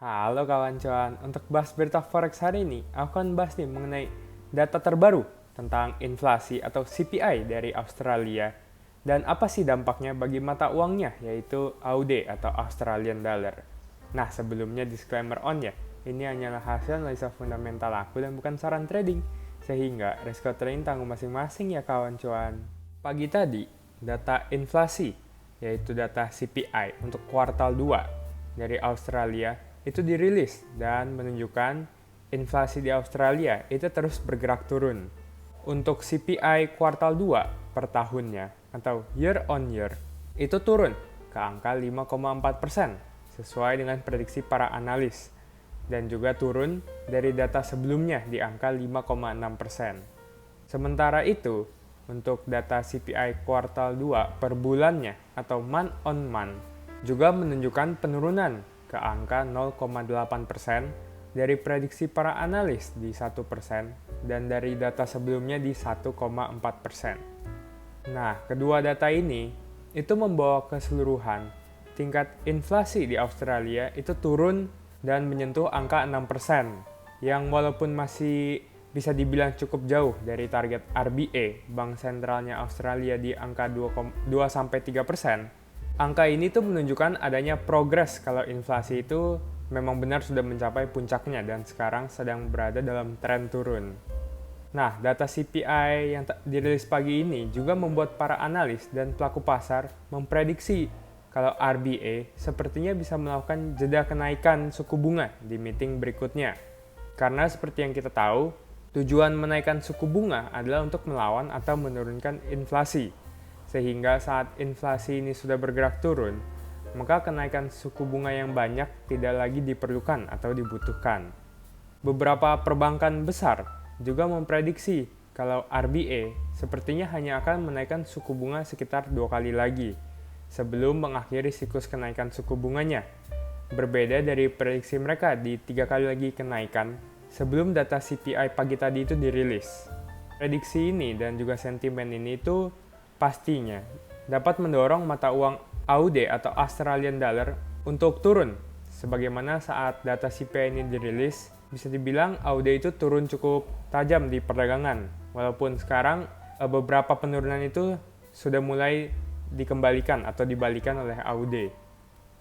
Halo kawan cuan, untuk bahas berita forex hari ini, aku akan bahas nih mengenai data terbaru tentang inflasi atau CPI dari Australia dan apa sih dampaknya bagi mata uangnya, yaitu AUD atau Australian Dollar. Nah, sebelumnya disclaimer on ya, ini hanyalah hasil analisa fundamental aku dan bukan saran trading, sehingga risiko trading tanggung masing-masing ya kawan cuan. Pagi tadi, data inflasi, yaitu data CPI untuk kuartal 2 dari Australia, itu dirilis dan menunjukkan inflasi di Australia itu terus bergerak turun. Untuk CPI kuartal 2 per tahunnya atau year on year itu turun ke angka 5,4% sesuai dengan prediksi para analis dan juga turun dari data sebelumnya di angka 5,6%. Sementara itu, untuk data CPI kuartal 2 per bulannya atau month on month juga menunjukkan penurunan ke angka 0,8% dari prediksi para analis di 1% dan dari data sebelumnya di 1,4%. Nah, kedua data ini itu membawa keseluruhan tingkat inflasi di Australia itu turun dan menyentuh angka 6%, yang walaupun masih bisa dibilang cukup jauh dari target RBA, Bank Sentralnya Australia di angka 2-3%, angka ini tuh menunjukkan adanya progres kalau inflasi itu memang benar sudah mencapai puncaknya dan sekarang sedang berada dalam tren turun. Nah, data CPI yang dirilis pagi ini juga membuat para analis dan pelaku pasar memprediksi kalau RBA sepertinya bisa melakukan jeda kenaikan suku bunga di meeting berikutnya. Karena seperti yang kita tahu, tujuan menaikkan suku bunga adalah untuk melawan atau menurunkan inflasi. Sehingga saat inflasi ini sudah bergerak turun, maka kenaikan suku bunga yang banyak tidak lagi diperlukan atau dibutuhkan. Beberapa perbankan besar juga memprediksi kalau RBA sepertinya hanya akan menaikkan suku bunga sekitar 2 kali lagi sebelum mengakhiri siklus kenaikan suku bunganya. Berbeda dari prediksi mereka di 3 kali lagi kenaikan sebelum data CPI pagi tadi itu dirilis. Prediksi ini dan juga sentimen ini itu pastinya dapat mendorong mata uang AUD atau Australian Dollar untuk turun. Sebagaimana saat data CPI ini dirilis, bisa dibilang AUD itu turun cukup tajam di perdagangan. Walaupun sekarang beberapa penurunan itu sudah mulai dikembalikan atau dibalikan oleh AUD.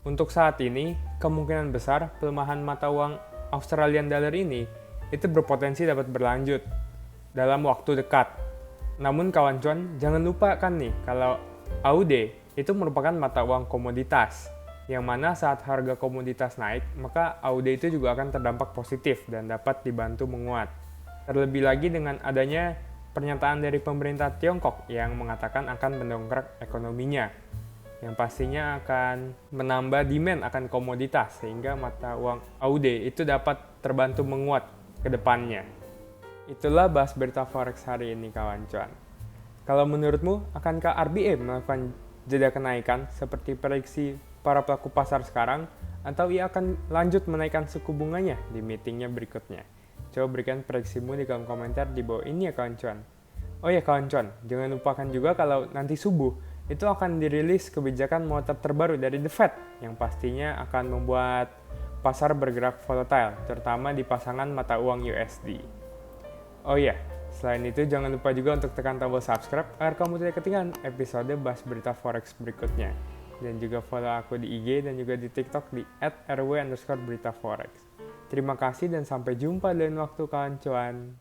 Untuk saat ini, kemungkinan besar pelemahan mata uang Australian Dollar ini itu berpotensi dapat berlanjut dalam waktu dekat. Namun kawan cuan, jangan lupakan nih kalau AUD itu merupakan mata uang komoditas, yang mana saat harga komoditas naik, maka AUD itu juga akan terdampak positif dan dapat dibantu menguat. Terlebih lagi dengan adanya pernyataan dari pemerintah Tiongkok yang mengatakan akan mendongkrak ekonominya, yang pastinya akan menambah demand akan komoditas, sehingga mata uang AUD itu dapat terbantu menguat ke depannya. Itulah bahas berita forex hari ini kawan cuan. Kalau menurutmu, akankah RBA melakukan jeda kenaikan seperti prediksi para pelaku pasar sekarang, atau ia akan lanjut menaikkan suku bunganya di meetingnya berikutnya? Coba berikan prediksimu di kolom komentar di bawah ini ya kawan cuan. Oh ya kawan cuan, jangan lupakan juga kalau nanti subuh itu akan dirilis kebijakan moneter terbaru dari The Fed yang pastinya akan membuat pasar bergerak volatile, terutama di pasangan mata uang USD. Oh iya, selain itu jangan lupa juga untuk tekan tombol subscribe agar kamu tidak ketinggalan episode bahas berita forex berikutnya. Dan juga follow aku di IG dan juga di TikTok di @rw_beritaforex. Terima kasih dan sampai jumpa lain waktu kawan cuan.